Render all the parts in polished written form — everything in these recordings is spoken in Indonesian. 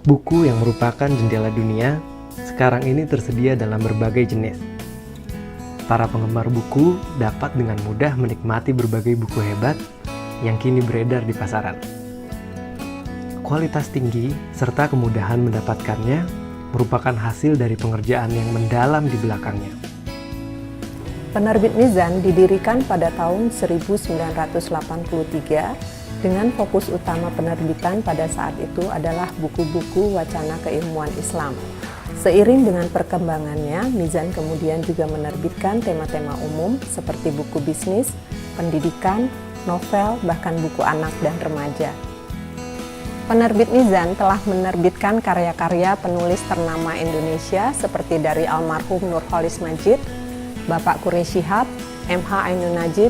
Buku yang merupakan jendela dunia sekarang ini tersedia dalam berbagai jenis. Para penggemar buku dapat dengan mudah menikmati berbagai buku hebat yang kini beredar di pasaran. Kualitas tinggi serta kemudahan mendapatkannya merupakan hasil dari pengerjaan yang mendalam di belakangnya. Penerbit Mizan didirikan pada tahun 1983 dengan fokus utama penerbitan pada saat itu adalah buku-buku wacana keilmuan Islam. Seiring dengan perkembangannya, Mizan kemudian juga menerbitkan tema-tema umum seperti buku bisnis, pendidikan, novel, bahkan buku anak dan remaja. Penerbit Mizan telah menerbitkan karya-karya penulis ternama Indonesia seperti dari almarhum Nurholis Majid, Bapak Quraish Shihab, M.H. Ainun Najib,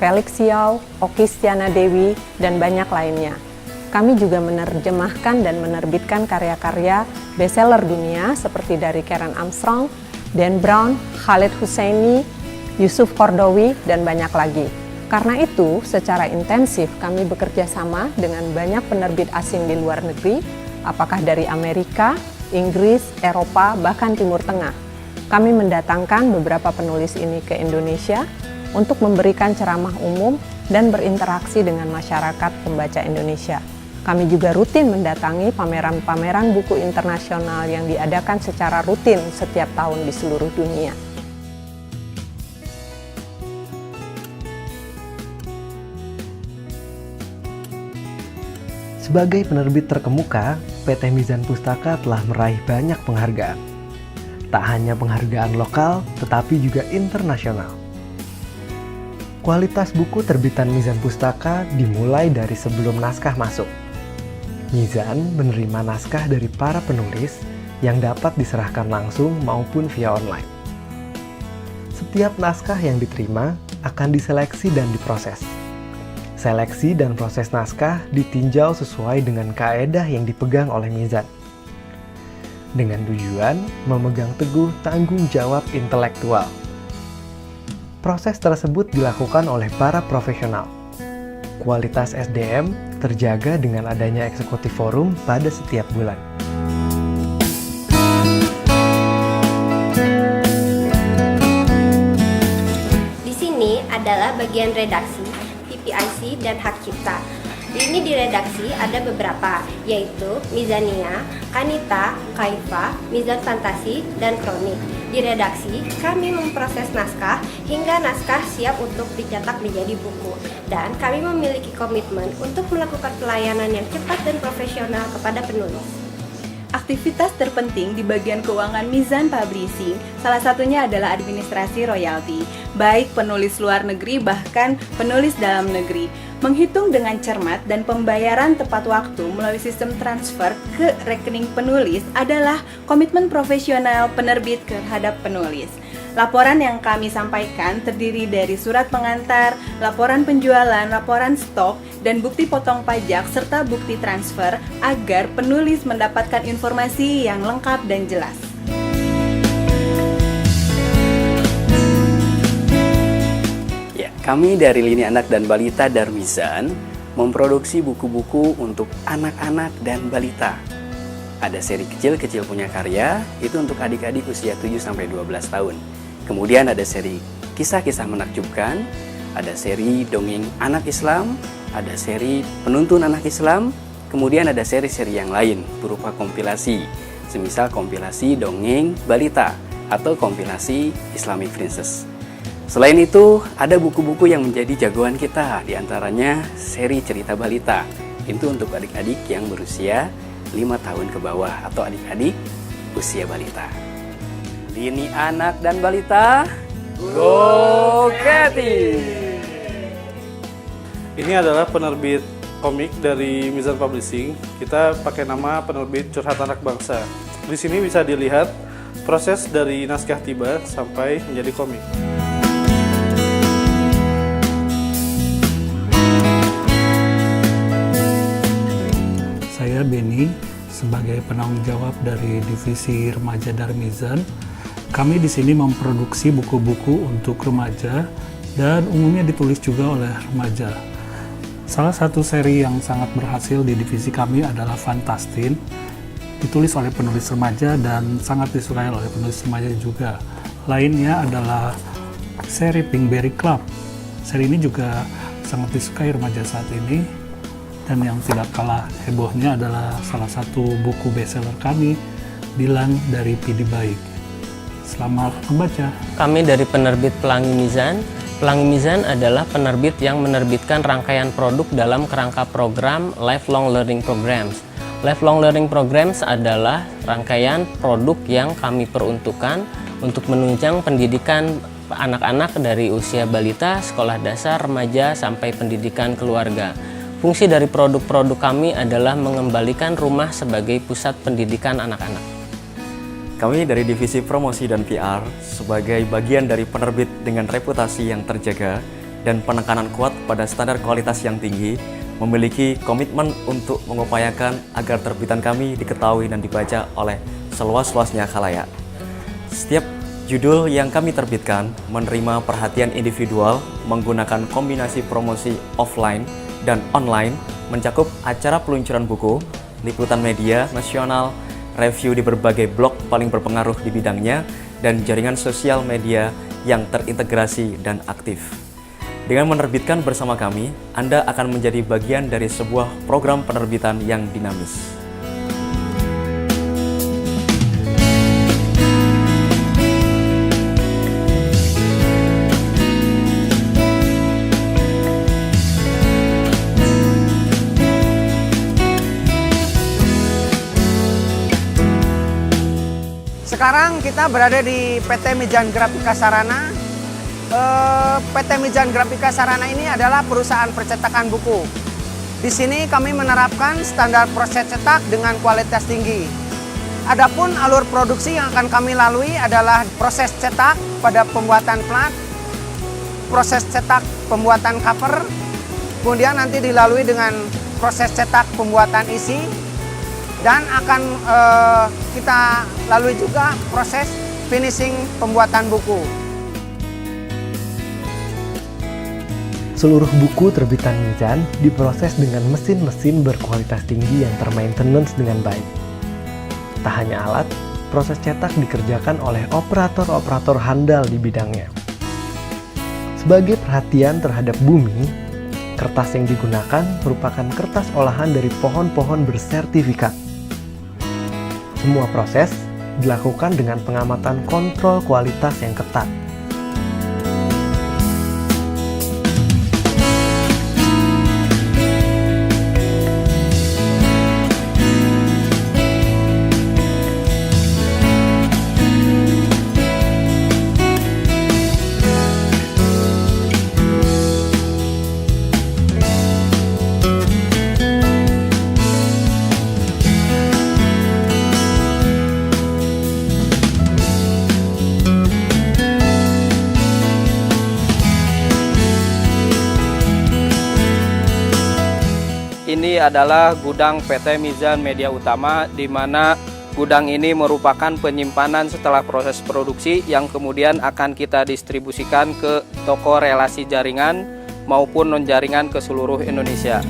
Felix Siau, Okky Stiana Dewi, dan banyak lainnya. Kami juga menerjemahkan dan menerbitkan karya-karya bestseller dunia seperti dari Karen Armstrong, Dan Brown, Khalid Husseini, Yusuf Qaradawi, dan banyak lagi. Karena itu, secara intensif kami bekerja sama dengan banyak penerbit asing di luar negeri, apakah dari Amerika, Inggris, Eropa, bahkan Timur Tengah. Kami mendatangkan beberapa penulis ini ke Indonesia untuk memberikan ceramah umum dan berinteraksi dengan masyarakat pembaca Indonesia. Kami juga rutin mendatangi pameran-pameran buku internasional yang diadakan secara rutin setiap tahun di seluruh dunia. Sebagai penerbit terkemuka, PT Mizan Pustaka telah meraih banyak penghargaan. Tak hanya penghargaan lokal, tetapi juga internasional. Kualitas buku terbitan Mizan Pustaka dimulai dari sebelum naskah masuk. Mizan menerima naskah dari para penulis yang dapat diserahkan langsung maupun via online. Setiap naskah yang diterima akan diseleksi dan diproses. Seleksi dan proses naskah ditinjau sesuai dengan kaedah yang dipegang oleh Mizan. Dengan tujuan memegang teguh tanggung jawab intelektual. Proses tersebut dilakukan oleh para profesional. Kualitas SDM terjaga dengan adanya eksekutif forum pada setiap bulan. Di sini adalah bagian redaksi, PPIC, dan hak cipta. Ini di redaksi ada beberapa, yaitu Mizania, Kanita, Kaifa, Mizan Fantasi, dan Kronik. Di redaksi, kami memproses naskah hingga naskah siap untuk dicetak menjadi buku. Dan kami memiliki komitmen untuk melakukan pelayanan yang cepat dan profesional kepada penulis. Aktivitas terpenting di bagian keuangan Mizan Publishing, salah satunya adalah administrasi royalti, baik penulis luar negeri bahkan penulis dalam negeri. Menghitung dengan cermat dan pembayaran tepat waktu melalui sistem transfer ke rekening penulis adalah komitmen profesional penerbit terhadap penulis. Laporan yang kami sampaikan terdiri dari surat pengantar, laporan penjualan, laporan stok, dan bukti potong pajak serta bukti transfer agar penulis mendapatkan informasi yang lengkap dan jelas. Kami dari Lini Anak dan Balita Darmizan memproduksi buku-buku untuk anak-anak dan balita. Ada seri kecil-kecil punya karya, itu untuk adik-adik usia 7-12 tahun. Kemudian ada seri kisah-kisah menakjubkan, ada seri dongeng anak Islam, ada seri penuntun anak Islam, kemudian ada seri-seri yang lain berupa kompilasi, semisal kompilasi dongeng balita atau kompilasi Islamic Princess. Selain itu, ada buku-buku yang menjadi jagoan kita, diantaranya seri cerita balita. Itu untuk adik-adik yang berusia 5 tahun ke bawah atau adik-adik usia balita. Lini Anak dan Balita, Go Keti! Ini adalah penerbit komik dari Mizan Publishing. Kita pakai nama penerbit Curhat Anak Bangsa. Di sini bisa dilihat proses dari naskah tiba sampai menjadi komik. Saya Beni, sebagai penanggung jawab dari divisi remaja Darmizan. Kami di sini memproduksi buku-buku untuk remaja dan umumnya ditulis juga oleh remaja. Salah satu seri yang sangat berhasil di divisi kami adalah Fantastin, ditulis oleh penulis remaja dan sangat disukai oleh penulis remaja juga. Lainnya adalah seri Pinkberry Club. Seri ini juga sangat disukai remaja saat ini, dan yang tidak kalah hebohnya adalah salah satu buku bestseller kami, Dilan dari PD Baik. Selamat membaca. Kami dari penerbit Pelangi Mizan. Pelangi Mizan adalah penerbit yang menerbitkan rangkaian produk dalam kerangka program Lifelong Learning Programs. Lifelong Learning Programs adalah rangkaian produk yang kami peruntukkan untuk menunjang pendidikan anak-anak dari usia balita, sekolah dasar, remaja, sampai pendidikan keluarga. Fungsi dari produk-produk kami adalah mengembalikan rumah sebagai pusat pendidikan anak-anak. Kami dari Divisi Promosi dan PR sebagai bagian dari penerbit dengan reputasi yang terjaga dan penekanan kuat pada standar kualitas yang tinggi, memiliki komitmen untuk mengupayakan agar terbitan kami diketahui dan dibaca oleh seluas-luasnya khalayak. Setiap judul yang kami terbitkan menerima perhatian individual menggunakan kombinasi promosi offline dan online, mencakup acara peluncuran buku, liputan media nasional, review di berbagai blog paling berpengaruh di bidangnya, dan jaringan sosial media yang terintegrasi dan aktif. Dengan menerbitkan bersama kami, Anda akan menjadi bagian dari sebuah program penerbitan yang dinamis. Sekarang kita berada di PT Mizan Grafika Sarana. PT Mizan Grafika Sarana ini adalah perusahaan percetakan buku. Di sini kami menerapkan standar proses cetak dengan kualitas tinggi. Adapun alur produksi yang akan kami lalui adalah proses cetak pada pembuatan plat, proses cetak pembuatan cover, kemudian nanti dilalui dengan proses cetak pembuatan isi, dan akan kita lalui juga proses finishing pembuatan buku. Seluruh buku terbitan Mizan diproses dengan mesin-mesin berkualitas tinggi yang termaintenance dengan baik. Tak hanya alat, proses cetak dikerjakan oleh operator-operator handal di bidangnya. Sebagai perhatian terhadap bumi, kertas yang digunakan merupakan kertas olahan dari pohon-pohon bersertifikat. Semua proses dilakukan dengan pengamatan kontrol kualitas yang ketat. Ini adalah gudang PT Mizan Media Utama, di mana gudang ini merupakan penyimpanan setelah proses produksi yang kemudian akan kita distribusikan ke toko relasi jaringan maupun non-jaringan ke seluruh Indonesia.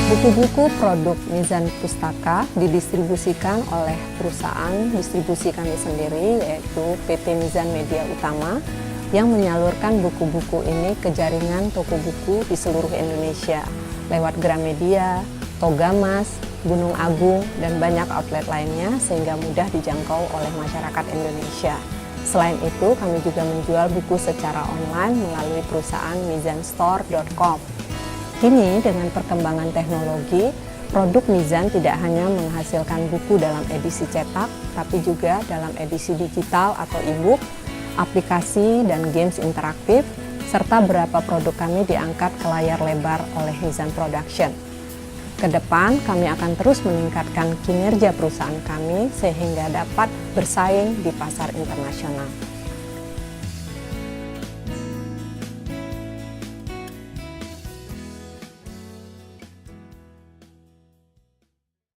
Buku-buku produk Mizan Pustaka didistribusikan oleh perusahaan distribusi kami sendiri, yaitu PT Mizan Media Utama, yang menyalurkan buku-buku ini ke jaringan toko buku di seluruh Indonesia lewat Gramedia, Togamas, Gunung Agung, dan banyak outlet lainnya, sehingga mudah dijangkau oleh masyarakat Indonesia. Selain itu, kami juga menjual buku secara online melalui perusahaan mizanstore.com. Kini dengan perkembangan teknologi, produk Mizan tidak hanya menghasilkan buku dalam edisi cetak, tapi juga dalam edisi digital atau e-book, aplikasi dan games interaktif, serta beberapa produk kami diangkat ke layar lebar oleh Mizan Production. Kedepan kami akan terus meningkatkan kinerja perusahaan kami sehingga dapat bersaing di pasar internasional.